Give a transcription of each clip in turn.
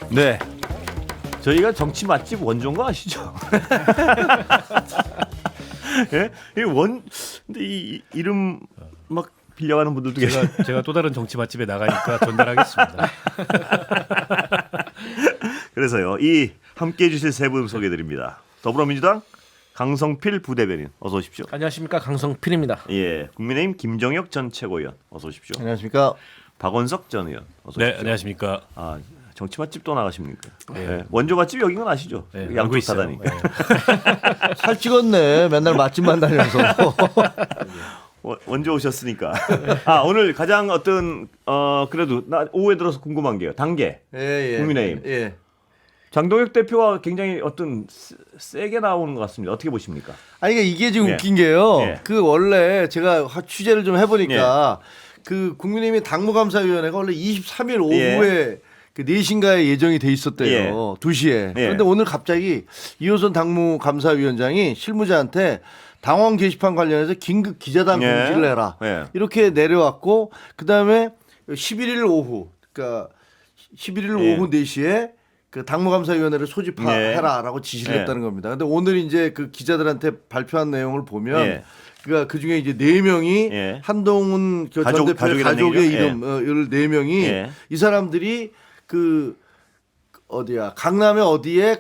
네. 저희가 정치 맛집 원조인 거 아시죠? 예? 근데 이 이름 막 빌려가는 분들도 계세요. 제가 또 다른 정치 맛집에 나가니까 전달하겠습니다. 그래서요. 이 함께해 주실 세 분 소개해 드립니다. 더불어민주당 강성필 부대변인 어서 오십시오. 안녕하십니까, 강성필입니다. 예. 국민의힘 김정혁 전 최고위원 어서 오십시오. 안녕하십니까. 박원석 전 의원 어서 네, 오십시오. 안녕하십니까. 아, 정치 맛집 또 나가십니까? 네. 원조 맛집 여긴 건 아시죠? 네, 알고 양쪽 있어요. 다다니까. 네. 살 찍었네. 맨날 맛집만 다녀서. 원조 오셨으니까. 아, 오늘 가장 어떤 그래도 나 오후에 들어서 궁금한 게요. 단계. 예. 국민의힘. 예. 장동혁 대표가 굉장히 어떤 세게 나오는 것 같습니다. 어떻게 보십니까? 아니 그러니까 이게 지금 예. 웃긴 게요. 예. 그 원래 제가 취재를 좀 해보니까 그 국민의힘 당무감사위원회가 원래 23일 오후에 그 4시인가에 예정이 돼 있었대요. 2시에. 그런데 오늘 갑자기 이호선 당무감사위원장이 실무자한테 당원 게시판 관련해서 긴급 기자단 공지를 해라. 이렇게 내려왔고 그다음에 11일 오후 그러니까 11일 오후 4시에 그 당무감사위원회를 소집해라라고 지시를 했다는 겁니다. 근데 오늘 이제 그 기자들한테 발표한 내용을 보면 그러니까 그 중에 이제 4명이 한동훈 전 대표의 가족의 이름을 4명이 이 사람들이 그 어디야 강남의 어디에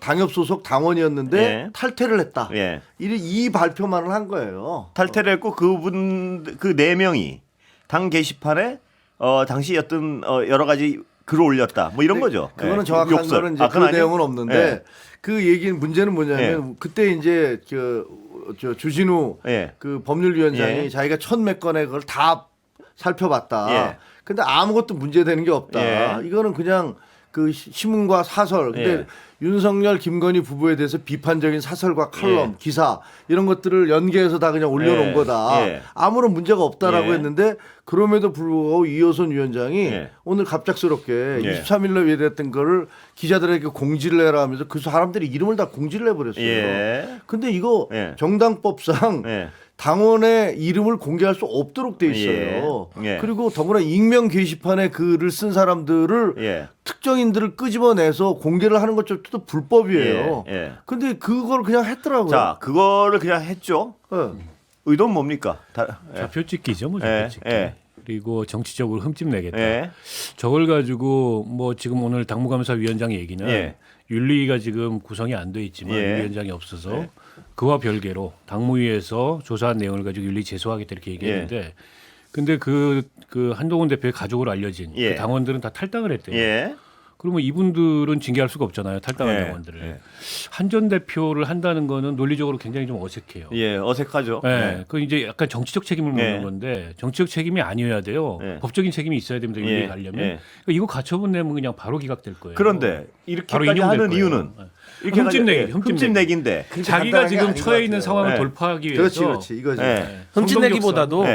당협 소속 당원이었는데 탈퇴를 했다. 이 발표만을 한 거예요. 탈퇴를 했고 그분 그 4명이 당 게시판에 당시 어떤 여러 가지 글을 올렸다. 뭐 이런 거죠. 그거는 정확한 욕설. 거는 이제 그 내용은 없는데 그 얘기는 문제는 뭐냐면 그때 이제 저 주진우 그 법률위원장이 자기가 1,100 건의 그걸 다 살펴봤다. 근데 아무것도 문제되는 게 없다. 이거는 그냥 그 신문과 사설. 근데 윤석열, 김건희 부부에 대해서 비판적인 사설과 칼럼, 기사 이런 것들을 연계해서 다 그냥 올려놓은 거다. 아무런 문제가 없다라고 했는데 그럼에도 불구하고 이호선 위원장이 오늘 갑작스럽게 23일로 예대했던 거를 기자들에게 공지를 해라 하면서 그 사람들이 이름을 다 공지를 해버렸어요. 근데 이거 정당법상 당원의 이름을 공개할 수 없도록 돼 있어요. 그리고 더구나 익명 게시판에 글을 쓴 사람들을 특정인들을 끄집어내서 공개를 하는 것조차도 불법이에요. 근데 그걸 그냥 했더라고요. 자, 그거를 그냥 했죠. 의도는 뭡니까? 좌표 찍기죠, 뭐 좌표 찍기. 그리고 정치적으로 흠집 내겠다. 저걸 가지고 뭐 지금 오늘 당무감사위원장 얘기는 윤리가 지금 구성이 안 돼 있지만 위원장이 없어서 그와 별개로 당무위에서 조사한 내용을 가지고 윤리 제소하겠다 이렇게 얘기했는데 근데 그 한동훈 대표의 가족으로 알려진 그 당원들은 다 탈당을 했대요. 그러면 이분들은 징계할 수가 없잖아요. 탈당한 당원들을. 한 전 대표를 한다는 거는 논리적으로 굉장히 좀 어색해요. 어색하죠. 그 이제 약간 정치적 책임을 묻는 건데 정치적 책임이 아니어야 돼요. 법적인 책임이 있어야 됩니다. 윤리 가려면. 그러니까 이거 가처분 내면 그냥 바로 기각될 거예요. 그런데 이렇게까지 하는 이유는 흠집내기인데 자기가 지금 처해 있는 상황을 돌파하기 위해서 그렇지 이거지. 흠집내기보다도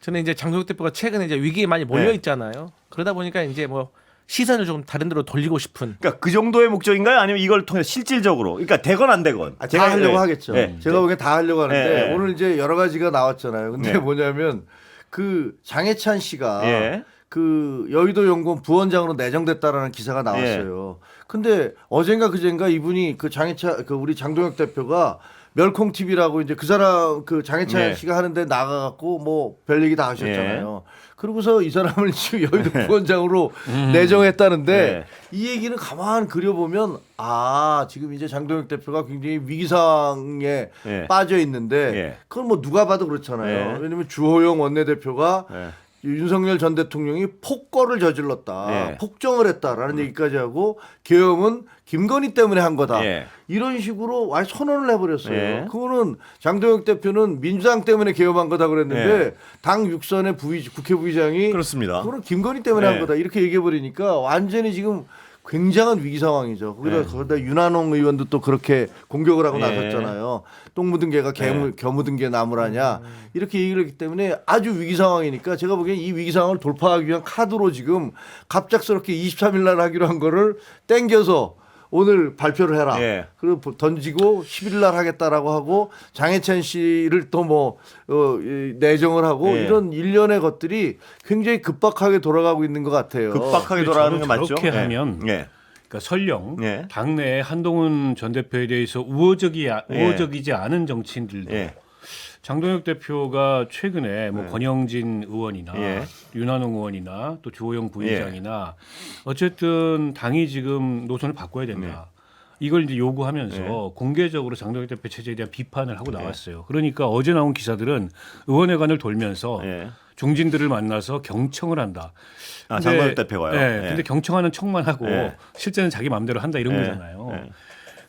저는 이제 장동혁 대표가 최근에 이제 위기에 많이 몰려 있잖아요. 그러다 보니까 이제 뭐 시선을 좀 다른 데로 돌리고 싶은. 그러니까 그 정도의 목적인가요? 아니면 이걸 통해 실질적으로, 그러니까 되건 안 되건. 다 하려고 하겠죠. 제가 보기엔 다 하려고 하는데 오늘 이제 여러 가지가 나왔잖아요. 근데 뭐냐면 그 장해찬 씨가 그 여의도 연구원 부원장으로 내정됐다라는 기사가 나왔어요. 근데 어젠가 그젠가 이분이 그 장해찬 그 우리 장동혁 대표가 멸콩 TV라고 이제 그 사람 그 장해찬 씨가 하는데 나가갖고 뭐 별 얘기 다 하셨잖아요. 그러고서 이 사람을 지금 여의도 부원장으로 내정했다는데 이 얘기는 가만 그려보면 지금 이제 장동혁 대표가 굉장히 위기상에 빠져 있는데 그건 뭐 누가 봐도 그렇잖아요. 왜냐하면 주호영 원내대표가 윤석열 전 대통령이 폭거를 저질렀다. 폭정을 했다라는 얘기까지 하고 계엄은 김건희 때문에 한 거다. 이런 식으로 아예 선언을 해버렸어요. 그거는 장동혁 대표는 민주당 때문에 계엄한 거다 그랬는데 당 육선의 국회 부의장이 그렇습니다. 그거는 김건희 때문에 한 거다. 이렇게 얘기해버리니까 완전히 지금 굉장한 위기 상황이죠. 거기다 윤한홍 의원도 또 그렇게 공격을 하고 나섰잖아요. 똥 묻은 개가 겨 묻은 개 나무라냐 이렇게 얘기를 했기 때문에 아주 위기 상황이니까 제가 보기엔 이 위기 상황을 돌파하기 위한 카드로 지금 갑작스럽게 23일 날 하기로 한 거를 땡겨서 오늘 발표를 해라. 그리고 던지고 10일 날 하겠다라고 하고 장해찬 씨를 또 뭐 내정을 하고 이런 일련의 것들이 굉장히 급박하게 돌아가고 있는 것 같아요. 급박하게 돌아가는 게 맞죠? 저렇게 하면 그러니까 설령 예. 당내에 한동훈 전 대표에 대해서 우호적이지 않은 정치인들도 예. 장동혁 대표가 최근에 뭐 권영진 의원이나 예. 윤한홍 의원이나 또 주호영 부회장이나 어쨌든 당이 지금 노선을 바꿔야 된다. 이걸 이제 요구하면서 공개적으로 장동혁 대표 체제에 대한 비판을 하고 나왔어요. 그러니까 어제 나온 기사들은 의원회관을 돌면서 중진들을 만나서 경청을 한다. 아, 장동혁 대표가요. 네, 근데 경청하는 척만 하고 실제는 자기 마음대로 한다 이런 거잖아요.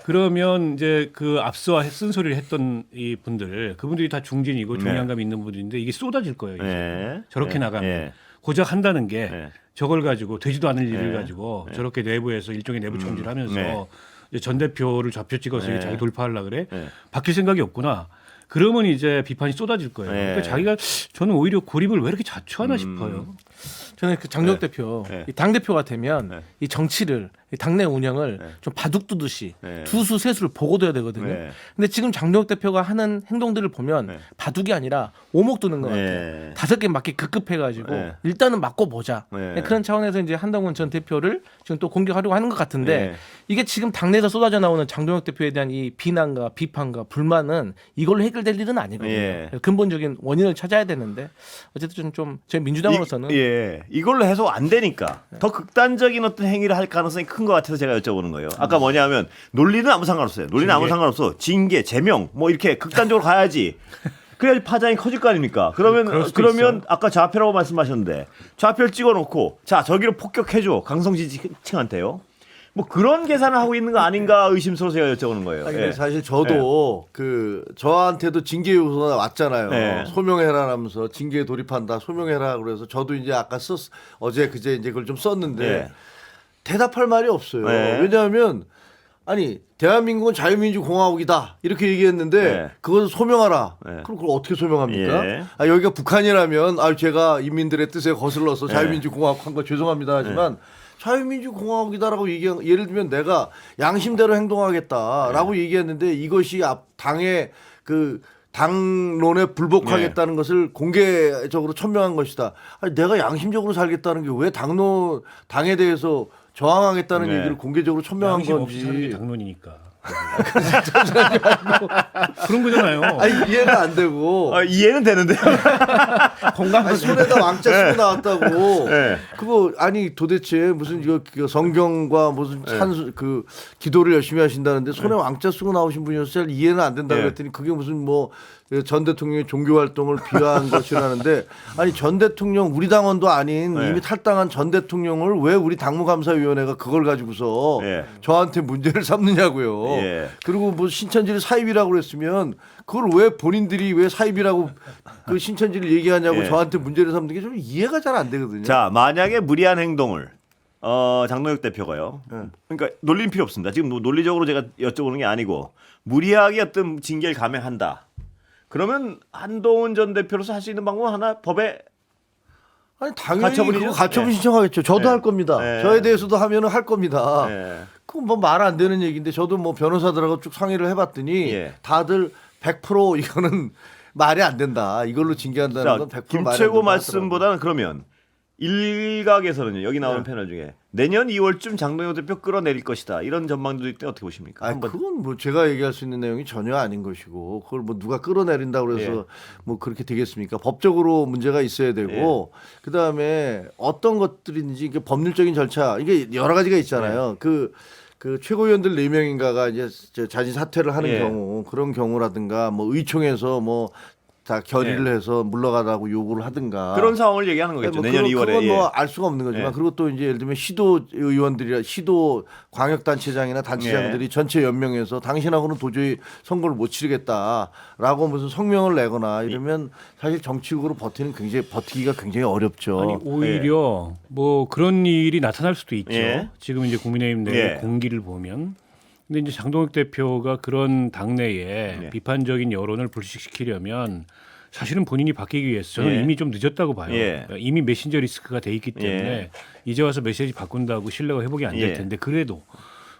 그러면 이제 그 앞서 쓴소리를 했던 이 분들, 그분들이 다 중진이고 중량감 있는 분들인데 이게 쏟아질 거예요. 이제. 저렇게 나가면 고작 한다는 게 저걸 가지고 되지도 않을 일을 가지고 저렇게 내부에서 일종의 내부 총질하면서 이제 전 대표를 좌표 찍어서 이게 자기 돌파하려 그래. 바뀔 생각이 없구나. 그러면 이제 비판이 쏟아질 거예요. 그러니까 자기가 저는 오히려 고립을 왜 이렇게 자초하나 싶어요. 저는 그 장동혁 대표 이 당 대표가 되면 이 정치를 이 당내 운영을 좀 바둑 두듯이 두수 세수를 보고 둬야 되거든요. 근데 지금 장동혁 대표가 하는 행동들을 보면 바둑이 아니라 오목 두는 것 같아요. 5개 맞기 급급해가지고 일단은 맞고 보자. 그런 차원에서 이제 한동훈 전 대표를 지금 또 공격하려고 하는 것 같은데 이게 지금 당내에서 쏟아져 나오는 장동혁 대표에 대한 이 비난과 비판과 불만은 이걸로 해결될 일은 아니거든요. 근본적인 원인을 찾아야 되는데 어쨌든 좀 저희 민주당으로서는 이걸로 해소 안 되니까 더 극단적인 어떤 행위를 할 가능성이 큰 것 같아서 제가 여쭤보는 거예요. 아까 뭐냐면 논리는 아무 상관없어요. 논리는 아무 상관없어. 징계, 제명 뭐 이렇게 극단적으로 가야지. 그래야지 파장이 커질 거 아닙니까? 그러면 아까 좌표라고 말씀하셨는데 좌표를 찍어놓고 자 저기로 폭격해줘 강성 지지층한테요. 뭐 그런 계산을 하고 있는 거 아닌가 의심스러워서 제가 여쭤보는 거예요. 아니, 사실 저도 그 저한테도 징계 요소가 왔잖아요. 소명해라라면서 징계에 돌입한다. 소명해라 그래서 저도 이제 아까 어제 그제 이제 그걸 좀 썼는데 대답할 말이 없어요. 왜냐하면 아니 대한민국은 자유민주공화국이다 이렇게 얘기했는데 그것을 소명하라. 그럼 그걸 어떻게 소명합니까? 아, 여기가 북한이라면 제가 인민들의 뜻에 거슬러서 자유민주공화국 한 거 죄송합니다 하지만 자유민주공화국이다라고 얘기한 예를 들면 내가 양심대로 행동하겠다라고 얘기했는데 이것이 당의 그 당론에 불복하겠다는 것을 공개적으로 천명한 것이다. 아니, 내가 양심적으로 살겠다는 게 왜 당에 대해서 저항하겠다는 얘기를 공개적으로 천명한 양심 없이 사는 게 건지. 당론이니까. 그런 거잖아요. 아니, 이해가 안 되고. 이해는 되는데요. 아니, 손에다 왕자 쓰고 나왔다고. 그거 아니 도대체 무슨 이거 성경과 무슨 찬수 그 기도를 열심히 하신다는데 손에 왕자 쓰고 나오신 분이어서 잘 이해는 안 된다 그랬더니 그게 무슨 뭐 전 대통령의 종교 활동을 비하한 것이라는데 아니 전 대통령 우리 당원도 아닌 이미 탈당한 전 대통령을 왜 우리 당무감사위원회가 그걸 가지고서 저한테 문제를 삼느냐고요. 그리고 뭐 신천지를 사입이라고 그랬으면 그걸 왜 본인들이 왜 사입이라고 그 신천지를 얘기하냐고 저한테 문제를 삼는 게 좀 이해가 잘 안 되거든요. 자 만약에 무리한 행동을 장동혁 대표가요. 그러니까 논리는 필요 없습니다. 지금 논리적으로 제가 여쭤보는 게 아니고 무리하게 어떤 징계를 감행한다. 그러면 한동훈 전 대표로서 할 수 있는 방법은 하나 법에 아니 당연히 가처분이죠? 그거 가처분 신청하겠죠. 저도 할 겁니다. 저에 대해서도 하면은 할 겁니다. 그건 뭐 말 안 되는 얘기인데 저도 뭐 변호사들하고 쭉 상의를 해봤더니 다들 100% 이거는 말이 안 된다. 이걸로 징계한다는 건 100% 말이 안 된다. 김최고 말씀보다는 그러면 일각에서는요. 여기 나오는 패널 중에 내년 2월쯤 장동혁 대표 끌어내릴 것이다. 이런 전망도 있대 어떻게 보십니까? 아니, 그건 뭐 제가 얘기할 수 있는 내용이 전혀 아닌 것이고 그걸 뭐 누가 끌어내린다고 그래서 뭐 그렇게 되겠습니까? 법적으로 문제가 있어야 되고 그다음에 어떤 것들인지 이게 법률적인 절차 이게 여러 가지가 있잖아요. 그 최고위원들 4명인가가 이제 자진 사퇴를 하는 경우 그런 경우라든가 뭐 의총에서 뭐 다 결의를 해서 물러가라고 요구를 하든가 그런 상황을 얘기하는 거겠죠. 뭐 내년 2월에. 그건 뭐 알 수가 없는 거지만 그리고 또 이제 예를 들면 시도 의원들이나 시도 광역단체장이나 단체장들이 전체 연명해서 당신하고는 도저히 선거를 못 치르겠다라고 무슨 성명을 내거나 이러면 사실 정치적으로 버티기가 굉장히 어렵죠. 아니 오히려 뭐 그런 일이 나타날 수도 있죠. 지금 이제 국민의힘 내 공기를 보면. 근데 이제 장동혁 대표가 그런 당내에 비판적인 여론을 불식시키려면 사실은 본인이 바뀌기 위해서 저는 이미 좀 늦었다고 봐요. 그러니까 이미 메신저 리스크가 돼 있기 때문에 이제 와서 메시지 바꾼다고 신뢰가 회복이 안 될 텐데 그래도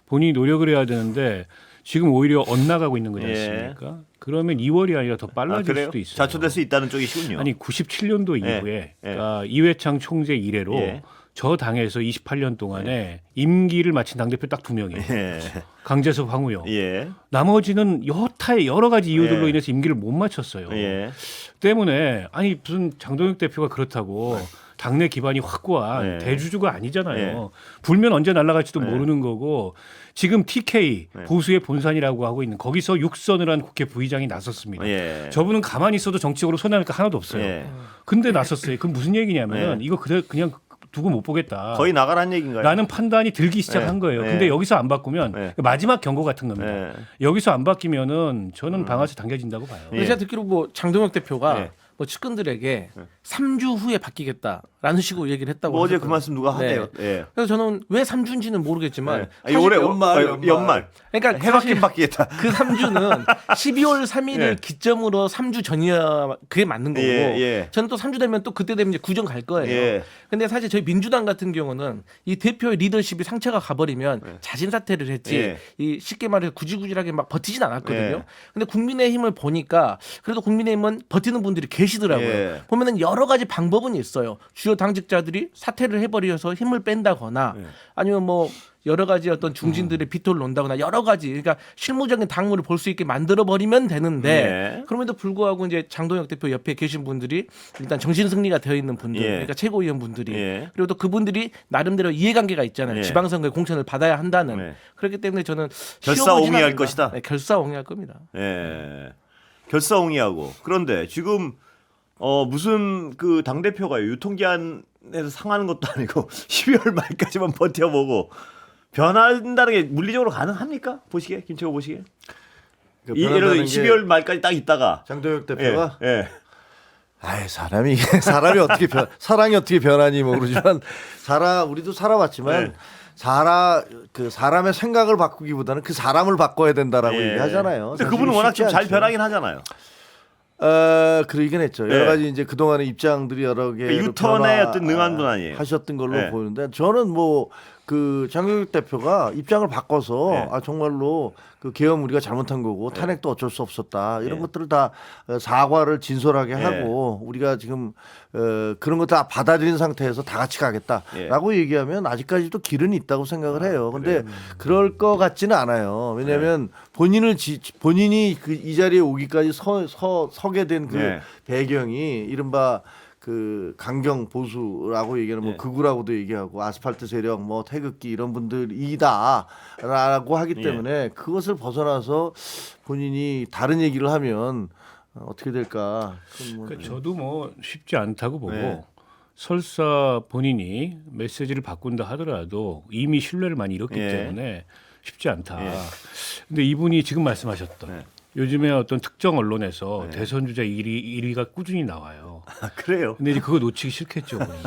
본인이 노력을 해야 되는데 지금 오히려 엇나가고 있는 거지 않습니까? 그러면 2월이 아니라 더 빨라질 수도 있어요. 자초될 수 있다는 쪽이시군요. 아니 97년도 이후에 그러니까 이회창 총재 이래로 저 당에서 28년 동안에 임기를 마친 당대표 딱 2명이에요. 예. 강재섭, 황우영. 예. 나머지는 여타의 여러 가지 이유들로 예. 인해서 임기를 못 마쳤어요. 예. 때문에 아니 무슨 장동혁 대표가 그렇다고 당내 기반이 확고한 네. 대주주가 아니잖아요. 네. 불면 언제 날아갈지도 네. 모르는 거고 지금 TK 보수의 본산이라고 하고 있는 거기서 육선을 한 국회 부의장이 나섰습니다. 예. 저분은 가만히 있어도 정치적으로 손해날 거 하나도 없어요. 예. 근데 나섰어요. 그럼 무슨 얘기냐면 네. 이거 그냥 두고 못 보겠다. 거의 나가란 얘기인가요? 라는 판단이 들기 시작한 네. 거예요. 네. 근데 여기서 안 바꾸면 네. 마지막 경고 같은 겁니다. 네. 여기서 안 바뀌면은 저는 방아쇠 당겨진다고 봐요. 근데 제가 듣기로 뭐 장동혁 대표가 예. 뭐 측근들에게 3주 후에 바뀌겠다라는 식으로 얘기를 했다고. 뭐 어제 그 하셨거든요. 말씀 누가 하네요. 예. 그래서 저는 왜 3주인지는 모르겠지만 네. 사실 올해 연말. 그러니까 해바뀐 사실 바뀌겠다. 그 3주는 12월 3일을 예. 기점으로 3주 전이야 그게 맞는 거고 예, 예. 저는 또 3주 되면 또 그때 되면 이제 구정 갈 거예요. 예. 근데 사실 저희 민주당 같은 경우는 이 대표의 리더십이 상처가 가버리면 자진 사퇴를 했지 예. 이 쉽게 말해서 구질구질하게 막 버티진 않았거든요. 예. 근데 국민의힘을 보니까 그래도 국민의힘은 버티는 분들이 계시더라고요. 예. 보면은 여러 가지 방법은 있어요. 주요 당직자들이 사퇴를 해버려서 힘을 뺀다거나 아니면 뭐 여러 가지 어떤 중진들의 비토를 논다거나 여러 가지 그러니까 실무적인 당무를 볼 수 있게 만들어 버리면 되는데 예. 그럼에도 불구하고 이제 장동혁 대표 옆에 계신 분들이 일단 정신 승리가 되어 있는 분들 예. 그러니까 최고위원 분들이 예. 그리고 또 그분들이 나름대로 이해관계가 있잖아요. 예. 지방선거에 공천을 받아야 한다는 예. 그렇기 때문에 저는 결사옹위할 쉬워보진 않는다. 것이다. 네, 결사옹위할 겁니다. 예. 결사옹위하고 그런데 지금 무슨 그 당 대표가 유통기한에서 상하는 것도 아니고 12월 말까지만 버텨보고 변한다는 게 물리적으로 가능합니까? 보시기에 김채호 보시기에 예를 들어 12월 말까지 딱 있다가 장동혁 대표가 예. 아이 사람이 어떻게 사랑이 어떻게 변하니 모르지만 우리도 살아왔지만 네. 사람의 생각을 바꾸기보다는 그 사람을 바꿔야 된다라고 예. 얘기하잖아요. 근데 사실 그분은 워낙 쉽지 좀 잘 않죠. 변하긴 하잖아요. 그러긴 했죠. 네. 여러 가지 이제 그동안의 입장들이 여러 개 유턴의 어떤 능한 분 아니에요. 하셨던 걸로 네. 보이는데 저는 뭐 그 장동혁 대표가 입장을 바꿔서 네. 정말로 그 계엄 우리가 잘못한 거고 탄핵도 어쩔 수 없었다 이런 네. 것들을 다 사과를 진솔하게 네. 하고 우리가 지금 그런 거 다 받아들인 상태에서 다 같이 가겠다라고 얘기하면 아직까지도 길은 있다고 생각을 해요. 근데 그럴 것 같지는 않아요. 왜냐하면 본인이 이 자리에 오기까지 서게 된 그 네. 배경이 이른바 그 강경 보수라고 얘기하는 뭐 극우라고도 얘기하고 아스팔트 세력 뭐 태극기 이런 분들이다라고 하기 때문에 그것을 벗어나서 본인이 다른 얘기를 하면 어떻게 될까? 그건 뭐 그러니까 저도 뭐 쉽지 않다고 보고 네. 설사 본인이 메시지를 바꾼다 하더라도 이미 신뢰를 많이 잃었기 예. 때문에 쉽지 않다. 예. 근데 이분이 지금 말씀하셨던 네. 요즘에 어떤 특정 언론에서 대선 주자 1위가 꾸준히 나와요. 그래요. 근데 이제 그거 놓치기 싫겠죠. 본인이.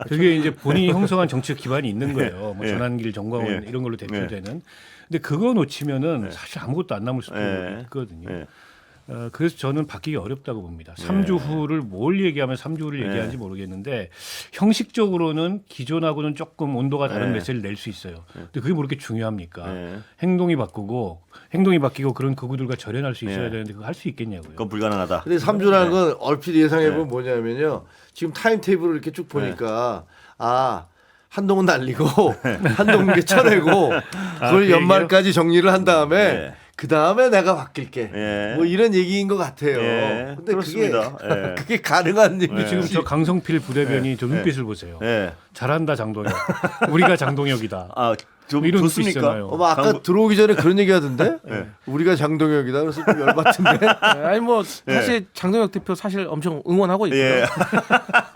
그게 이제 본인이 형성한 정치적 기반이 있는 거예요. 뭐 예. 전환길, 정광훈 예. 이런 걸로 대표되는. 근데 그거 놓치면은 사실 아무것도 안 남을 수도 예. 있거든요. 예. 그래서 저는 바뀌기 어렵다고 봅니다. 3주 후를 뭘 얘기하면 3주 후를 얘기하는지 모르겠는데 형식적으로는 기존하고는 조금 온도가 다른 메시지를 낼 수 있어요. 근데 그게 뭐 그렇게 중요합니까? 행동이 바뀌고 그런 극우들과 절연할 수 있어야 되는데 그거 할 수 있겠냐고요. 그건 불가능하다. 근데 3주라는 건 얼핏 예상해보면 뭐냐면요. 지금 타임테이블을 이렇게 쭉 보니까 한동훈 날리고 한동훈 쳐내고 그걸 연말까지 정리를 한 다음에 그 다음에 내가 바뀔게. 예. 뭐 이런 얘기인 것 같아요. 예. 근데 그렇습니다. 예. 그게 가능한 근데 얘기지. 지금 저 강성필 부대변이 저 눈빛을 보세요. 예. 잘한다 장동혁. 우리가 장동혁이다. 좀 이런 좋습니까? 눈빛이잖아요. 아까 들어오기 전에 그런 얘기 하던데? 우리가 장동혁이다. 그래서 좀 열받던데? 아니 뭐 사실 장동혁 대표 사실 엄청 응원하고 있고요. 예.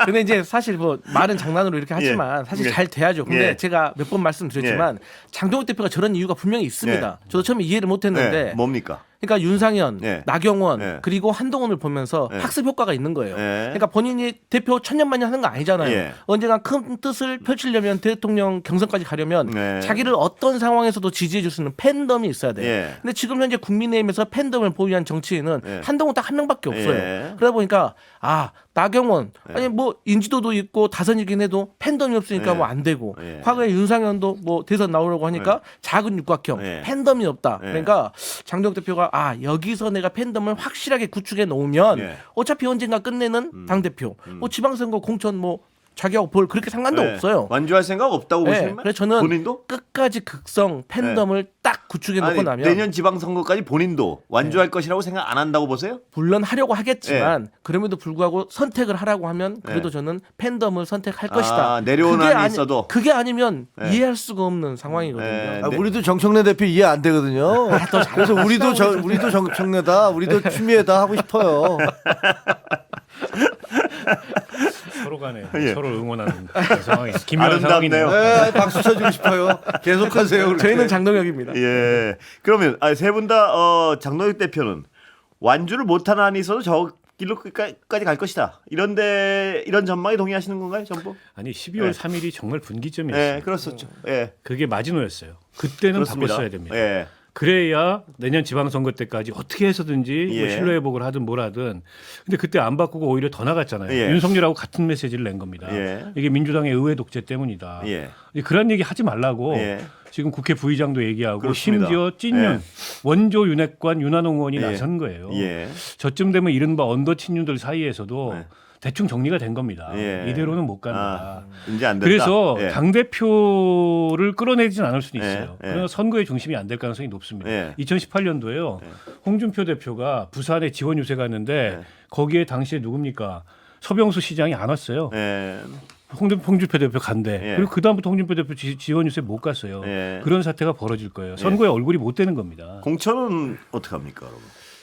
근데 이제 사실 뭐 말은 장난으로 이렇게 하지만 사실 예. 잘 돼야죠. 근데 예. 제가 몇 번 말씀드렸지만 장동혁 대표가 저런 이유가 분명히 있습니다. 저도 처음에 이해를 못했는데 뭡니까? 그러니까 윤상현, 예. 나경원 예. 그리고 한동훈을 보면서 예. 학습 효과가 있는 거예요. 예. 그러니까 본인이 대표 천년만년 하는 거 아니잖아요. 예. 언젠가 큰 뜻을 펼치려면 대통령 경선까지 가려면 예. 자기를 어떤 상황에서도 지지해 줄 수 있는 팬덤이 있어야 돼요. 예. 근데 지금 현재 국민의힘에서 팬덤을 보유한 정치인은 예. 한동훈 딱 한 명밖에 없어요. 예. 그러다 보니까 나경원 아니 뭐 인지도도 있고 다선이긴 해도 팬덤이 없으니까 예. 뭐 안 되고 예. 과거에 윤상현도 뭐 대선 나오려고 하니까 작은 육각형 예. 팬덤이 없다. 예. 그러니까 장동혁 대표가 여기서 내가 팬덤을 확실하게 구축해 놓으면 예. 어차피 언젠가 끝내는 당 대표. 뭐 지방선거 공천 뭐 자기하고 볼 그렇게 상관도 없어요. 완주할 생각 없다고 보시는 거예요? 그래서 저는 본인도? 끝까지 극성 팬덤을 딱 구축해 놓고 나면 내년 지방선거까지 본인도 완주할 것이라고 생각 안 한다고 보세요? 물론 하려고 하겠지만 그럼에도 불구하고 선택을 하라고 하면 그래도 저는 팬덤을 선택할 것이다. 내려오는 한이 있어도 그게 아니면 이해할 수가 없는 상황이거든요. 우리도 정청래 대표 이해 안 되거든요. 그래서 우리도 정청래다, 우리도 추미애다 하고 싶어요. 서로 간에 서로 응원하는 상황이 기묘한 아름답네요. 상황이네요. 네, 박수 쳐주고 싶어요. 계속하세요. 그렇게. 저희는 장동혁입니다. 예. 그러면 세 분 다 장동혁 대표는 완주를 못하는 한이 있어도 저 길로 끝까지 갈 것이다. 이런 전망에 동의하시는 건가요, 전부? 아니 12월 3일이 정말 분기점이었어요. 네, 그렇었죠. 예. 그게 마지노였어요. 그때는 그렇습니다. 바꿨어야 됩니다. 예. 그래야 내년 지방선거 때까지 어떻게 해서든지 뭐 신뢰 회복을 하든 뭘 하든. 근데 그때 안 바꾸고 오히려 더 나갔잖아요. 예. 윤석열하고 같은 메시지를 낸 겁니다. 예. 이게 민주당의 의회 독재 때문이다. 예. 그런 얘기 하지 말라고 예. 지금 국회 부의장도 얘기하고 그렇습니다. 심지어 찐윤 예. 원조 윤핵관 윤한홍 의원이 예. 나선 거예요. 예. 저쯤 되면 이른바 언더 친윤들 사이에서도 예. 대충 정리가 된 겁니다. 예. 이대로는 못 간다. 이제 안 된다. 그래서 예. 당대표를 끌어내진 않을 수는 예. 있어요. 예. 그러나 선거의 중심이 안 될 가능성이 높습니다. 예. 2018년도에요. 홍준표 대표가 부산에 지원 유세 갔는데 거기에 당시에 누굽니까? 서병수 시장이 안 왔어요. 예. 홍준표 대표 간대. 예. 그리고 그다음부터 홍준표 대표 지원 유세 못 갔어요. 예. 그런 사태가 벌어질 거예요. 선거에 얼굴이 못 되는 겁니다. 공천은 어떻게 합니까, 여러분?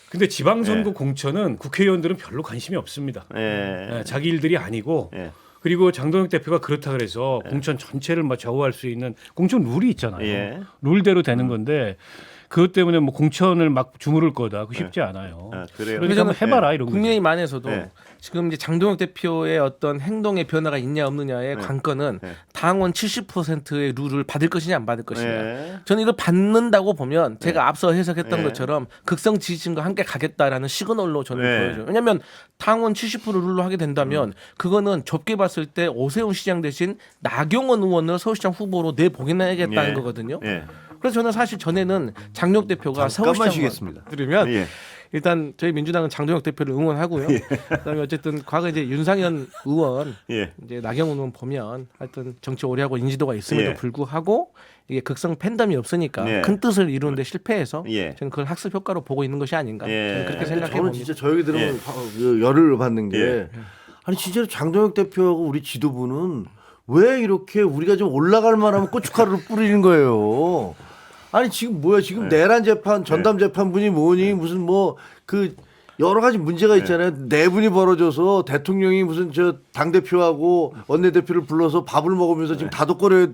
근데 지방선거 예. 공천은 국회의원들은 별로 관심이 없습니다. 예. 자기 일들이 아니고 예. 그리고 장동혁 대표가 그렇다 그래서 공천 전체를 막 좌우할 수 있는 공천 룰이 있잖아요. 예. 룰대로 되는 건데 그것 때문에 뭐 공천을 막 주무를 거다. 그거 쉽지 않아요. 그래요. 그러니까 한번 해봐라 이런 거죠. 국민의힘 안에서도 네. 지금 이제 장동혁 대표의 어떤 행동의 변화가 있냐 없느냐의 관건은 당원 70%의 룰을 받을 것이냐 안 받을 것이냐. 예. 저는 이걸 받는다고 보면 제가 앞서 해석했던 네. 것처럼 극성 지지층과 함께 가겠다라는 시그널로 저는 네. 보여줘요. 왜냐하면 당원 70% 룰로 하게 된다면 그거는 좁게 봤을 때 오세훈 시장 대신 나경원 의원을 서울시장 후보로 내보내겠다는 예. 거거든요. 예. 그래서 저는 사실 전에는 장혁 대표가 잠깐만 서울시장 쉬겠습니다. 들으면 예. 일단 저희 민주당은 장동혁 대표를 응원하고요. 그다음에 어쨌든 과거 이제 윤상현 의원, 예. 이제 나경원 의원 보면 하여튼 정치 오래 하고 인지도가 있음에도 예. 불구하고 이게 극성 팬덤이 없으니까 예. 큰 뜻을 이루는데 실패해서 예. 저는 그걸 학습 효과로 보고 있는 것이 아닌가. 예. 저는 그렇게 생각해 저는 봅니다. 진짜 저 얘기 들으면 예. 열을 받는 게 예. 아니 진짜로 장동혁 대표하고 우리 지도부는 왜 이렇게 우리가 좀 올라갈 만하면 고춧가루를 뿌리는 거예요. 아니 지금 뭐야 지금 내란 재판 전담 재판분이 뭐니 무슨 뭐 그 여러 가지 문제가 있잖아요. 내분이 벌어져서 대통령이 무슨 저 당 대표하고 원내 대표를 불러서 밥을 먹으면서 지금 다독거려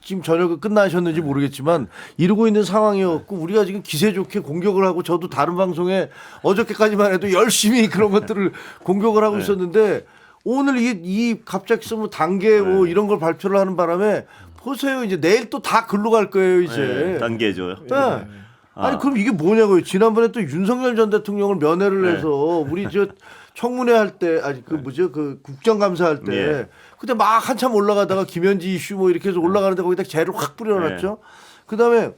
지금 저녁 끝나셨는지 모르겠지만 이러고 있는 상황이었고 우리가 지금 기세 좋게 공격을 하고 저도 다른 방송에 어저께까지만 해도 열심히 그런 것들을 공격을 하고 있었는데 오늘 이 갑자기 뭐 단계 뭐 이런 걸 발표를 하는 바람에 보세요 이제 내일 또 다 글로 갈 거예요 이제. 단계죠. 네. 아니 그럼 이게 뭐냐고요. 지난번에 또 윤석열 전 대통령을 면회를 해서 우리 저 청문회 할 때 아니 그 뭐죠 그 국정감사 할 때 예. 그때 막 한참 올라가다가 김현지 이슈 뭐 이렇게 해서 올라가는데 거기다 재를 확 뿌려놨죠. 그다음에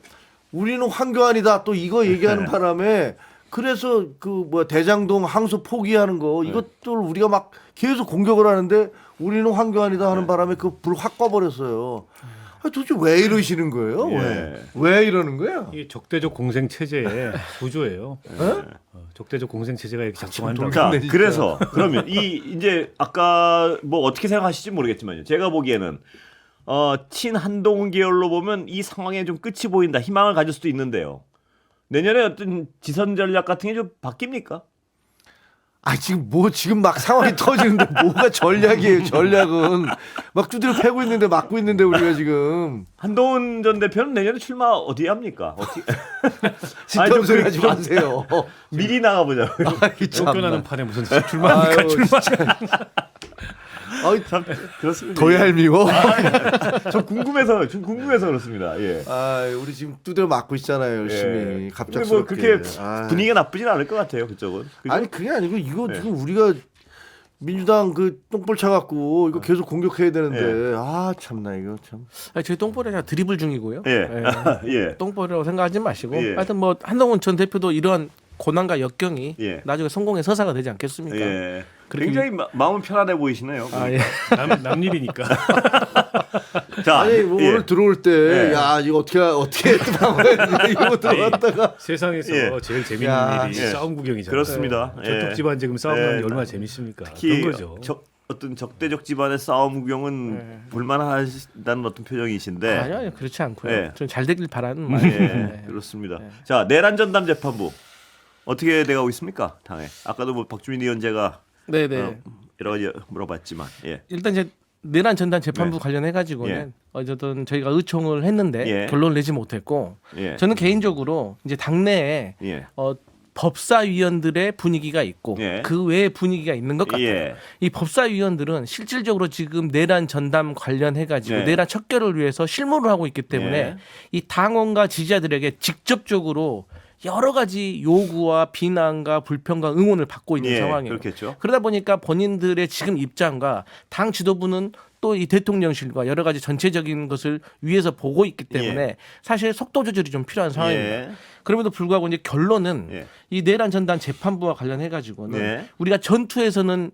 우리는 황교안이다 또 이거 얘기하는 바람에 그래서 그 뭐 대장동 항소 포기하는 거 이것들 우리가 막 계속 공격을 하는데 우리는 황교안이다 하는 바람에 그 불 확 꺼버렸어요. 아니, 도대체 왜 이러시는 거예요? 왜 이러는 거예요? 이게 적대적 공생 체제의 구조예요. 적대적 공생 체제가 이렇게 작동한다고. 자, 그래서 그러면 이제 아까 뭐 어떻게 생각하실지 모르겠지만요. 제가 보기에는 친한동훈 계열로 보면 이 상황에 좀 끝이 보인다. 희망을 가질 수도 있는데요. 내년에 어떤 지선 전략 같은 게 좀 바뀝니까? 아 지금 막 상황이 터지는데 뭐가 전략이에요? 전략은 막 두드려 패고 있는데 막고 있는데 우리가 지금 한동훈 전 대표는 내년에 출마 어디에 합니까? 어떻게? 쓸데없는 소리 하지 마세요. 미리 나가보자. 쫓겨나는 판에 무슨 출마합니까? 출마. 참 그렇습니다. 더 얄미워. 저 궁금해서 그렇습니다. 예. 아 우리 지금 두드려 맞고 있잖아요 열심히 근데 갑작스럽게. 뭐 그렇게 아. 분위기가 나쁘진 않을 것 같아요. 그쪽은. 그죠? 아니 그게 아니고 이거 지금 우리가 민주당 그 똥볼 차갖고 이거 계속 공격해야 되는데 아 참나 이거 참. 아니, 저희 똥볼이 아니라 드리블 중이고요. 예. 예. 똥볼이라고 생각하지 마시고 예. 하여튼 뭐 한동훈 전 대표도 이러한 고난과 역경이 예. 나중에 성공의 서사가 되지 않겠습니까? 예. 굉장히 마음은 편안해 보이시네요. 아, 예. 남 일이니까. 자, 아니 뭐 예. 오늘 들어올 때 야 이거 어떻게 막아야 이거 들어갔다가 세상에서 예. 제일 재밌는 야, 일이 예. 싸움 구경이잖아요. 그렇습니다. 예. 저쪽 집안 지금 싸움 예. 나는 게 얼마나 재밌습니까? 특히 그런 거죠. 어떤 적대적 집안의 싸움 구경은 볼만하다는 어떤 표정이신데. 아니요, 그렇지 않고요. 예. 좀 잘 되길 바라는 마음. 예, 그렇습니다. 자, 내란 전담 재판부 어떻게 돼가고 있습니까? 당에 아까도 뭐 박주민 의원제가 네네. 여러 가지 물어봤지만, 예, 일단 이제 내란 전단 재판부 네. 관련해 가지고는 예. 어쨌든 저희가 의총을 했는데 예. 결론을 내지 못했고 예, 저는 개인적으로 이제 당내에 예, 법사위원들의 분위기가 있고 예. 그 외의 분위기가 있는 것 같아요. 예, 이 법사위원들은 실질적으로 지금 내란 전담 관련해 가지고 네. 내란 척결을 위해서 실무를 하고 있기 때문에 네. 이 당원과 지지자들에게 직접적으로 여러 가지 요구와 비난과 불평과 응원을 받고 있는 예, 상황이에요. 그렇겠죠. 그러다 보니까 본인들의 지금 입장과 당 지도부는 또 이 대통령실과 여러 가지 전체적인 것을 위해서 보고 있기 때문에 사실 속도 조절이 좀 필요한 상황입니다. 예, 그럼에도 불구하고 이제 결론은 예. 이 내란 전단 재판부와 관련해 가지고는 네. 우리가 전투에서는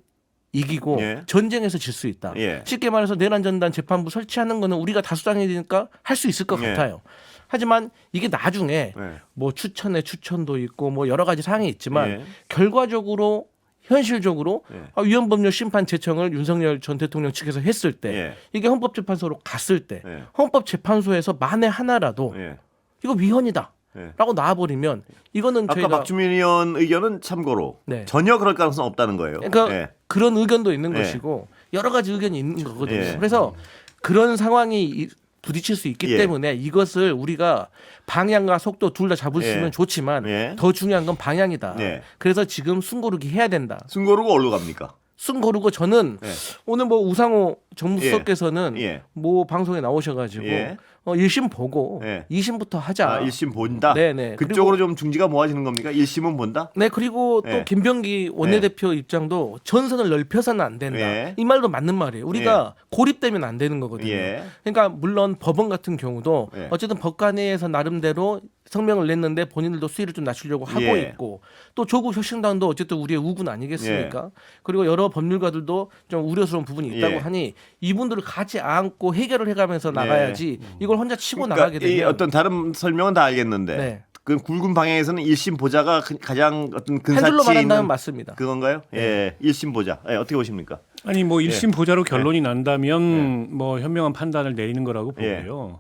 이기고 예. 전쟁에서 질 수 있다. 예. 쉽게 말해서 내란 전단 재판부 설치하는 거는 우리가 다수당이니까 할 수 있을 것 예. 같아요. 하지만 이게 나중에 예. 뭐 추천도 있고 뭐 여러 가지 사항이 있지만 예. 결과적으로 현실적으로 예. 위헌법률 심판 제청을 윤석열 전 대통령 측에서 했을 때 예. 이게 헌법재판소로 갔을 때 예. 헌법재판소에서 만에 하나라도 예. 이거 위헌이다. 예. 라고 나와버리면 이거는 아까 저희가 박주민 의원 의견은 참고로 네. 전혀 그럴 가능성 없다는 거예요. 그러니까 예. 그런 의견도 있는 예. 것이고 여러 가지 의견이 있는 거거든요. 예. 그래서 그런 상황이 부딪힐 수 있기 예. 때문에 이것을 우리가 방향과 속도 둘 다 잡을 수 예. 있으면 좋지만 예. 더 중요한 건 방향이다. 예. 그래서 지금 숨고르기 해야 된다. 숨 고르고 어디로 갑니까? 숨 고르고 저는 예. 오늘 뭐 우상호 정무수석께서는 예. 뭐 방송에 나오셔가지고 예. 1심 보고 예. 2심부터 하자. 아, 1심 본다? 네네. 그쪽으로 좀 중지가 모아지는 겁니까? 1심은 본다? 네, 그리고 또 예. 김병기 원내대표 입장도 전선을 넓혀서는 안 된다. 예. 이 말도 맞는 말이에요. 우리가 고립되면 안 되는 거거든요. 예. 그러니까 물론 법원 같은 경우도 예. 어쨌든 법관회에서 나름대로 성명을 냈는데 본인들도 수위를 좀 낮추려고 하고 예. 있고 또 조국 혁신당도 어쨌든 우리의 우군 아니겠습니까? 그리고 여러 법률가들도 좀 우려스러운 부분이 있다고 예. 하니 이분들을 같이 안고 해결을 해가면서 나가야지 이걸 혼자 치고 그러니까 나가게 되면 이 어떤 다른 설명은 다 알겠는데 네. 그 굵은 방향에서는 1심 보자가 가장 어떤 한 줄로 근사치 말한다면 있는 맞습니다. 그건가요? 예, 1심 보자. 예, 어떻게 보십니까? 아니 뭐 1심 보자로 결론이 예. 난다면 뭐 현명한 판단을 내리는 거라고 보고요.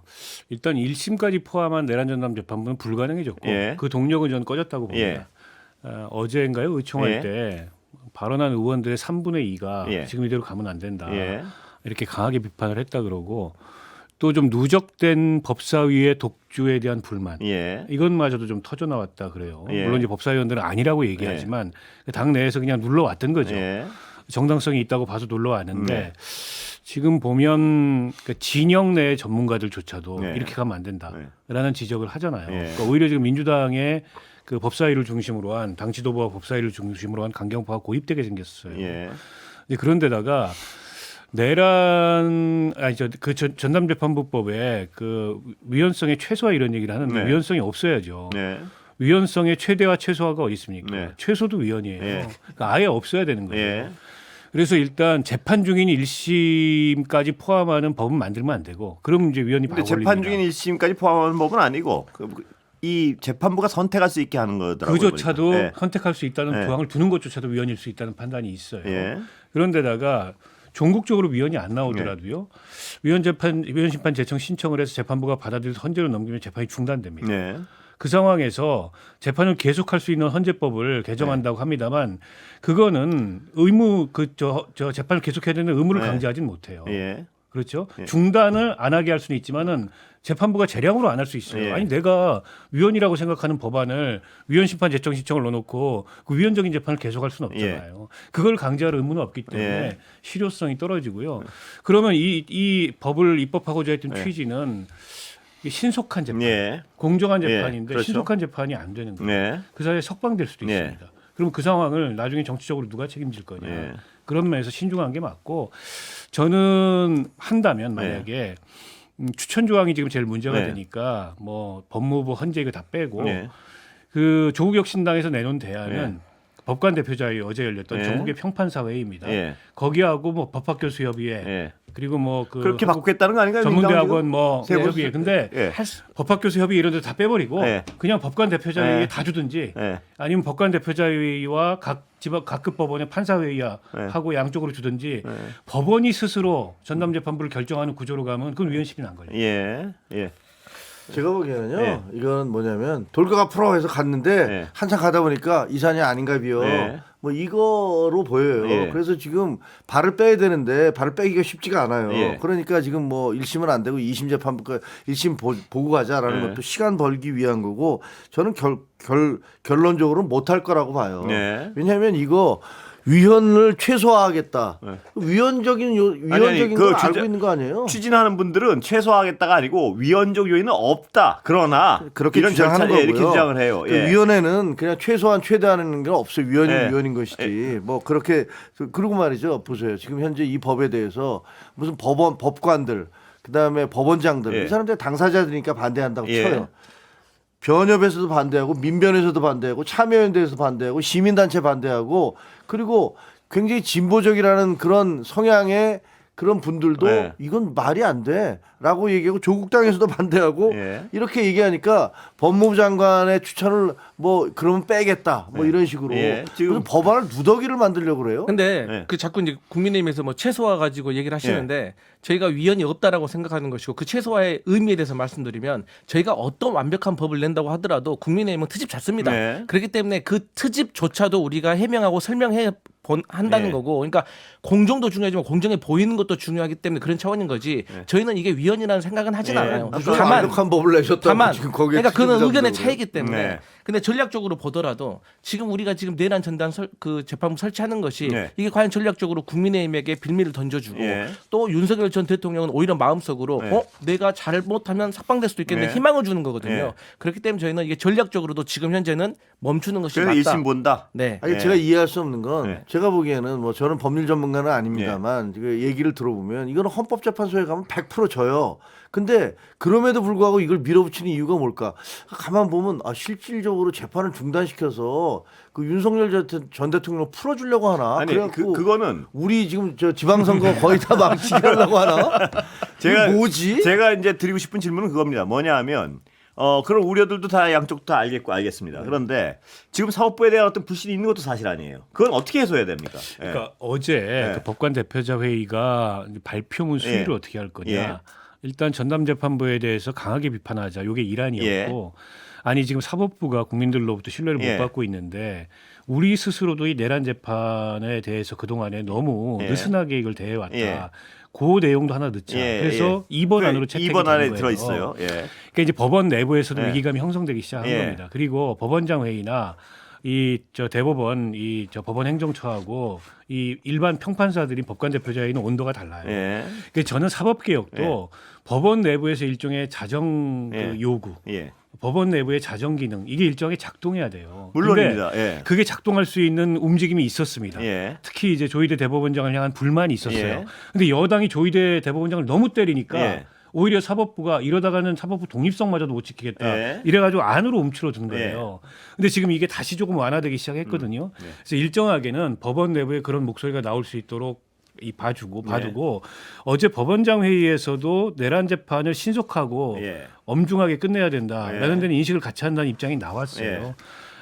일단 1심까지 포함한 내란 전담 재판부는 불가능해졌고 예. 그 동력은 저는 꺼졌다고 봅니다. 예. 어제인가요? 의총할 예. 때 발언한 의원들의 3분의 2가 예. 지금 이대로 가면 안 된다. 예. 이렇게 강하게 비판을 했다 그러고 또 좀 누적된 법사위의 독주에 대한 불만 예. 이것마저도 좀 터져 나왔다 그래요. 예. 물론 이제 법사위원들은 아니라고 얘기하지만 당 내에서 그냥 눌러왔던 거죠. 예. 정당성이 있다고 봐서 놀러 왔는데 네. 지금 보면 그 진영 내 전문가들조차도 네. 이렇게 가면 안 된다라는 지적을 하잖아요. 네. 그러니까 오히려 지금 민주당의 그 법사위를 중심으로 한 당 지도부와 법사위를 중심으로 한 강경파가 고입되게 생겼어요. 예. 근데 그런데다가 내란 그 전담재판부법에 그 위헌성의 최소화 이런 얘기를 하는데 네. 위헌성이 없어야죠. 네. 위헌성의 최대와 최소화가 어디 있습니까? 네. 최소도 위헌이에요. 네. 그러니까 아예 없어야 되는 거예요. 예. 그래서 일단 재판 중인 1심까지 포함하는 법은 만들면 안 되고 그럼 이제 위헌이 근데 바로 재판 걸립니다. 중인 1심까지 포함하는 법은 아니고 이 재판부가 선택할 수 있게 하는 거더라고요. 그조차도 보니까. 예. 선택할 수 있다는 네. 조항을 두는 것조차도 위헌일 수 있다는 판단이 있어요. 예. 그런데다가 종국적으로 위헌이 안 나오더라도요. 위헌 심판 제청 신청을 해서 재판부가 받아들여서 헌재로 넘기면 재판이 중단됩니다. 네. 그 상황에서 재판을 계속할 수 있는 헌재법을 개정한다고 합니다만 그거는 의무 저 재판을 계속해야 되는 의무를 네. 강제하진 못해요. 예. 그렇죠. 예. 중단을 안 하게 할 수는 있지만은 재판부가 재량으로 안 할 수 있어요. 예. 아니 내가 위헌이라고 생각하는 법안을 위헌 심판 제청 신청을 넣어놓고 그 위헌적인 재판을 계속할 수는 없잖아요. 그걸 강제할 의무는 없기 때문에 예. 실효성이 떨어지고요. 그러면 이 법을 입법하고자 했던 예. 취지는 신속한 재판, 예. 공정한 예. 재판인데 그렇죠. 신속한 재판이 안 되는 거예요. 네. 그 사이에 석방될 수도 예. 있습니다. 그럼 그 상황을 나중에 정치적으로 누가 책임질 거냐. 예. 그런 면에서 신중한 게 맞고 저는 한다면 만약에 추천 조항이 지금 제일 문제가 네. 되니까 뭐 법무부 헌재 이거 다 빼고 네. 그 조국 혁신당에서 내놓은 대안은 법관 대표자회의 어제 열렸던 예. 전국의 평판사 회의입니다. 예. 거기하고 뭐 법학교수협의회 예. 그리고 뭐 그 그렇게 바꾸겠다는 거 아닌가요? 전문대학원 뭐 세 분? 협의회. 근데 예. 법학교수 협의 이런 데 다 빼버리고 예. 그냥 법관 대표자회의에 예. 다 주든지 예. 아니면 법관 대표자회의와 각급 법원의 판사회의와 예. 하고 양쪽으로 주든지 법원이 스스로 전담재판부를 결정하는 구조로 가면 그건 위헌심이 난 거예요. 예. 예. 제가 보기에는요. 예. 이건 뭐냐면 돌격 앞으로 해서 갔는데 예. 한참 가다 보니까 이산이 아닌가 비요. 예. 뭐 이거로 보여요. 예. 그래서 지금 발을 빼야 되는데 발을 빼기가 쉽지가 않아요. 예. 그러니까 지금 뭐 1심은 안 되고 2심 재판부가 1심 보고 가자라는 예. 것도 시간 벌기 위한 거고 저는 결론적으로 못할 거라고 봐요. 예. 왜냐하면 이거 위헌을 최소화하겠다. 네. 위헌적인 아니, 걸 그 알고 있는 거 아니에요? 추진하는 분들은 최소화하겠다가 아니고 위헌적 요인은 없다. 그러나 그렇게 이런 주장하는 절차에 거고요. 이렇게 주장을 해요. 그 예. 위원회는 그냥 최소한 최대하는 게 없어요. 위헌이면 예. 위헌인 것이지. 뭐 그렇게 그리고 말이죠. 보세요. 지금 현재 이 법에 대해서 무슨 법관들 그다음에 법원장들 예. 이 사람들 당사자들이니까 반대한다고 예. 쳐요. 변협에서도 반대하고 민변에서도 반대하고 참여연대에서도 반대하고 시민단체 반대하고 그리고 굉장히 진보적이라는 그런 성향의 그런 분들도 네. 이건 말이 안 돼라고 얘기하고 조국당에서도 반대하고 예. 이렇게 얘기하니까 법무부 장관의 추천을 뭐 그러면 빼겠다 뭐 네. 이런 식으로 예. 지금 무슨 법안을 누더기를 만들려고 그래요. 근데 네. 그 자꾸 이제 국민의힘에서 뭐 최소화 가지고 얘기를 하시는데 저희가 위헌이 없다라고 생각하는 것이고 그 최소화의 의미에 대해서 말씀드리면 저희가 어떤 완벽한 법을 낸다고 하더라도 국민의힘은 트집 잤습니다. 네. 그렇기 때문에 그 트집조차도 우리가 해명하고 설명해 한다는 네. 거고 그러니까 공정도 중요하지만 공정해 보이는 것도 중요하기 때문에 그런 차원인 거지 저희는 이게 위헌이라는 생각은 하진 네. 않아요. 무슨 다만 완벽한 법을 내셨다고 다만 지금 거기에 그러니까 그는 트집을 의견의 잡는다고 차이기 때문에 네. 근데 전략적으로 보더라도 지금 우리가 지금 내란 전단 그 재판부 설치하는 것이 네. 이게 과연 전략적으로 국민의힘에게 빌미를 던져주고 예. 또 윤석열 전 대통령은 오히려 마음속으로 네. 내가 잘못하면 삭방될 수도 있겠는데 네. 희망을 주는 거거든요. 네. 그렇기 때문에 저희는 이게 전략적으로도 지금 현재는 멈추는 것이 그래서 맞다. 일심 본다. 네. 아니 네. 제가 이해할 수 없는 건 네. 제가 보기에는 뭐 저는 법률 전문가는 아닙니다만 그 얘기를 들어보면 이거는 헌법재판소에 가면 100% 져요. 근데 그럼에도 불구하고 이걸 밀어붙이는 이유가 뭘까? 가만 보면 실질적으로 재판을 중단시켜서 그 윤석열 전 대통령 풀어주려고 하나? 아니 그래갖고 그거는 우리 지금 저 지방선거 거의 다 망치게 하려고 하나? 제가 이게 뭐지? 제가 이제 드리고 싶은 질문은 그겁니다. 뭐냐하면 그런 우려들도 다 양쪽 다 알겠습니다. 그런데 지금 사법부에 대한 어떤 불신이 있는 것도 사실 아니에요. 그건 어떻게 해소해야 됩니까? 예. 그러니까 어제 그 법관 대표자 회의가 발표문 수위를 예. 어떻게 할 거냐. 예. 일단 전담재판부에 대해서 강하게 비판하자. 이게 일환이었고 아니 지금 사법부가 국민들로부터 신뢰를 예. 못 받고 있는데 우리 스스로도 이 내란 재판에 대해서 그동안에 너무 예. 느슨하게 이걸 대해왔다. 예. 그 내용도 하나 넣자. 예, 그래서 2번 안으로 채택이 2번 안에 된 거예요. 들어 있어요. 예. 그러니까 이제 법원 내부에서도 예. 위기감이 형성되기 시작한 예. 겁니다. 그리고 법원장 회의나 대법원 법원 행정처하고 이 일반 평판사들이 법관 대표자회의는 온도가 달라요. 예. 그래서 저는 사법개혁도 법원 내부에서 일종의 자정 그 예. 요구, 예. 법원 내부의 자정 기능 이게 일정하게 작동해야 돼요. 물론입니다. 근데 예. 그게 작동할 수 있는 움직임이 있었습니다. 예. 특히 이제 조희대 대법원장을 향한 불만이 있었어요. 예. 근데 여당이 조희대 대법원장을 너무 때리니까 예. 오히려 사법부가 이러다가는 사법부 독립성마저도 못 지키겠다. 예. 이래가지고 안으로 움츠러든 거예요. 근데 지금 이게 다시 조금 완화되기 시작했거든요. 그래서 일정하게는 법원 내부에 그런 목소리가 나올 수 있도록 봐두고 어제 법원장 회의에서도 내란 재판을 신속하고 예. 엄중하게 끝내야 된다라는 예. 데는 인식을 같이 한다는 입장이 나왔어요. 예.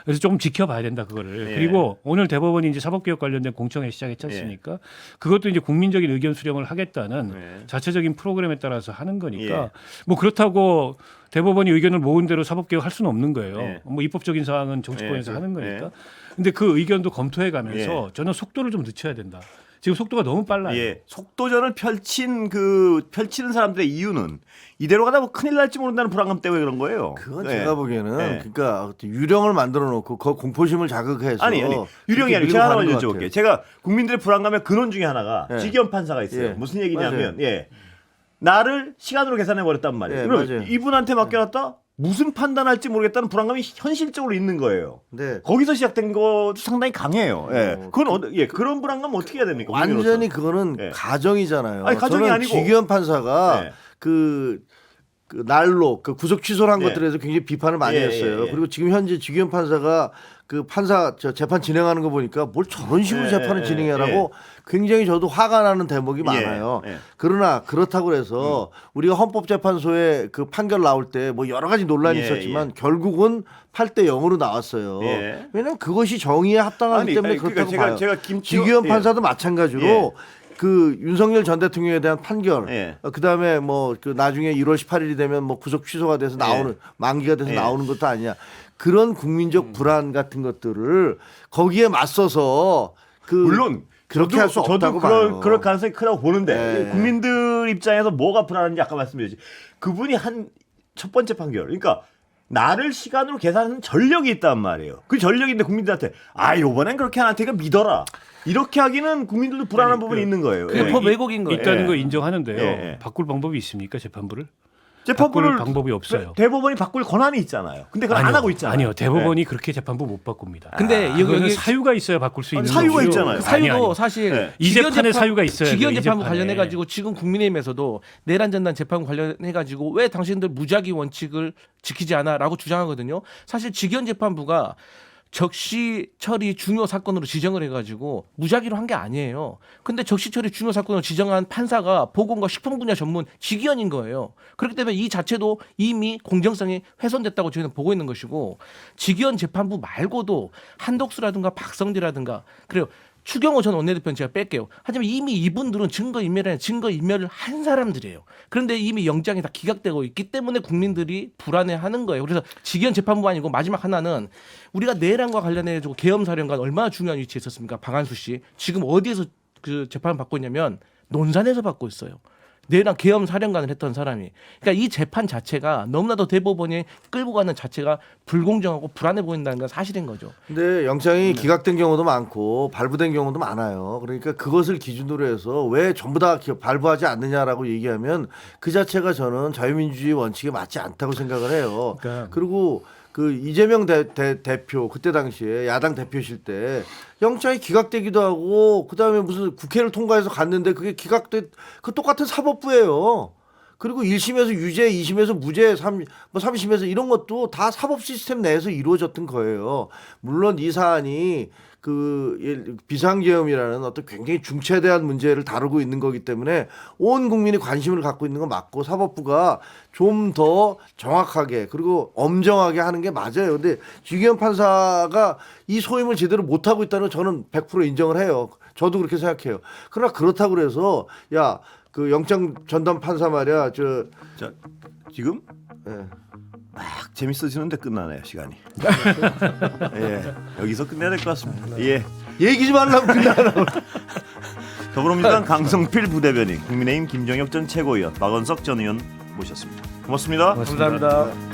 그래서 조금 지켜봐야 된다 그거를. 예. 그리고 오늘 대법원이 이제 사법개혁 관련된 공청회 시작했지 않습니까? 그것도 이제 국민적인 의견 수렴을 하겠다는 예. 자체적인 프로그램에 따라서 하는 거니까 예. 뭐 그렇다고 대법원이 의견을 모은 대로 사법개혁 할 수는 없는 거예요. 예. 뭐 입법적인 사항은 정치권에서 예. 하는 거니까. 예. 근데 그 의견도 검토해 가면서 저는 속도를 좀 늦춰야 된다. 지금 속도가 너무 빨라요. 예. 속도전을 펼치는 사람들의 이유는 이대로 가다 뭐 큰일 날지 모른다는 불안감 때문에 그런 거예요. 그건 예. 제가 보기에는 예. 그러니까 유령을 만들어 놓고 그 공포심을 자극해서 아니 유령이 그렇게 아니고 밀고 제가 가는 하나만 것 여쭤볼게요. 같아요. 제가 국민들의 불안감의 근원 중에 하나가 예. 지기현 판사가 있어요. 예. 무슨 얘기냐면 맞아요. 나를 시간으로 계산해 버렸단 말이에요. 예, 그럼 맞아요. 이분한테 맡겨놨다 무슨 판단할지 모르겠다는 불안감이 현실적으로 있는 거예요. 네. 거기서 시작된 것도 상당히 강해요. 예. 어, 그건 그런 불안감 어떻게 해야 됩니까? 완전히 국민으로서? 그거는 예. 가정이잖아요. 아니, 가정이 저는 아니고. 지기현 판사가 예. 그 그 날로 그 구속 취소를 한 예. 것들에 대해서 굉장히 비판을 많이 예, 했어요. 예, 예. 그리고 지금 현재 지기현 판사가 그 판사 재판 진행하는 거 보니까 뭘 저런 식으로 예, 재판을 예, 진행해라고 굉장히 저도 화가 나는 대목이 많아요. 예. 그러나 그렇다고 해서 우리가 헌법재판소에 그 판결 나올 때 뭐 여러 가지 논란이 예, 있었지만 결국은 8대 0으로 나왔어요. 예. 왜냐하면 그것이 정의에 합당하기 때문에 그러니까 그렇다고 봐요. 제가 지기현 예. 판사도 마찬가지로 예. 그 윤석열 전 대통령에 대한 판결, 예. 그다음에 뭐 그 나중에 1월 18일이 되면 뭐 구속 취소가 돼서 나오는 만기가 돼서 예. 나오는 것도 아니냐. 그런 국민적 불안 같은 것들을 거기에 맞서서 그 물론 그렇게 할 수 없다고 봐요. 그럴 가능성이 크다고 보는데 네. 국민들 입장에서 뭐가 불안한지 아까 말씀드렸지. 그분이 한 첫 번째 판결. 그러니까 나를 시간으로 계산하는 전력이 있단 말이에요. 그 전력인데 국민들한테 요번엔 그렇게 안 할 테니까 믿어라. 이렇게 하기는 국민들도 불안한 부분이 있는 거예요. 그게 예. 법 왜곡인 거예요. 있다는 예. 거 인정하는데요. 예. 바꿀 방법이 있습니까 재판부를? 재판부를 바꿀 방법이 없어요. 대법원이 바꿀 권한이 있잖아요. 근데 그걸 안 하고 있잖아요. 아니요, 대법원이 그렇게 재판부 못 바꿉니다. 근데 그거는 여기 사유가 있어야 바꿀 수 있는 사유가 거고요. 있잖아요. 그 사유도 아니. 사실 네. 이 직연 재판에 재판- 사유가 있어야 돼요, 직연 이 재판부 재판에. 관련해 가지고 지금 국민의힘에서도 내란 전단 재판 관련해 가지고 왜 당신들 무작위 원칙을 지키지 않아라고 주장하거든요. 사실 직연 재판부가 적시 처리 중요 사건으로 지정을 해가지고 무작위로 한 게 아니에요. 근데 적시 처리 중요 사건으로 지정한 판사가 보건과 식품 분야 전문 직위원인 거예요. 그렇기 때문에 이 자체도 이미 공정성이 훼손됐다고 저희는 보고 있는 것이고 직위원 재판부 말고도 한덕수라든가 박성재라든가 그래요. 추경호 전 원내대표는 제가 뺄게요. 하지만 이미 이분들은 증거인멸을 한 사람들이에요. 그런데 이미 영장이 다 기각되고 있기 때문에 국민들이 불안해하는 거예요. 그래서 직위원 재판부 아니고 마지막 하나는 우리가 내란과 관련해서 계엄사령관 얼마나 중요한 위치에 있었습니까? 방한수 씨. 지금 어디에서 그 재판을 받고 있냐면 논산에서 받고 있어요. 내란 계엄 사령관을 했던 사람이. 그러니까 이 재판 자체가 너무나도 대법원이 끌고 가는 자체가 불공정하고 불안해 보인다는 건 사실인 거죠. 근데 영장이 기각된 경우도 많고 발부된 경우도 많아요. 그러니까 그것을 기준으로 해서 왜 전부 다 발부하지 않느냐라고 얘기하면 그 자체가 저는 자유민주주의 원칙에 맞지 않다고 생각을 해요. 그러니까. 그리고 그 이재명 대표 그때 당시에 야당 대표실 때 영장이 기각되기도 하고 그다음에 무슨 국회를 통과해서 갔는데 그게 그 똑같은 사법부예요. 그리고 1심에서 유죄, 2심에서 무죄, 3심에서 이런 것도 다 사법 시스템 내에서 이루어졌던 거예요. 물론 이 사안이 그 비상계엄이라는 어떤 굉장히 중차대한 문제를 다루고 있는 거기 때문에 온 국민이 관심을 갖고 있는 건 맞고 사법부가 좀 더 정확하게 그리고 엄정하게 하는 게 맞아요. 근데 지기현 판사가 이 소임을 제대로 못하고 있다는 건 저는 100% 인정을 해요. 저도 그렇게 생각해요. 그러나 그렇다고 그래서 그 영장 전담 판사 말이야. 자, 지금 예. 막 재밌어지는데 끝나네요 시간이. 예, 여기서 끝내야 될 것 같습니다. 예, 얘기 좀 하려고 그냥 더불어민주당 강성필 부대변인, 국민의힘 김정혁 전 최고위원, 박원석 전 의원 모셨습니다. 고맙습니다. 감사합니다.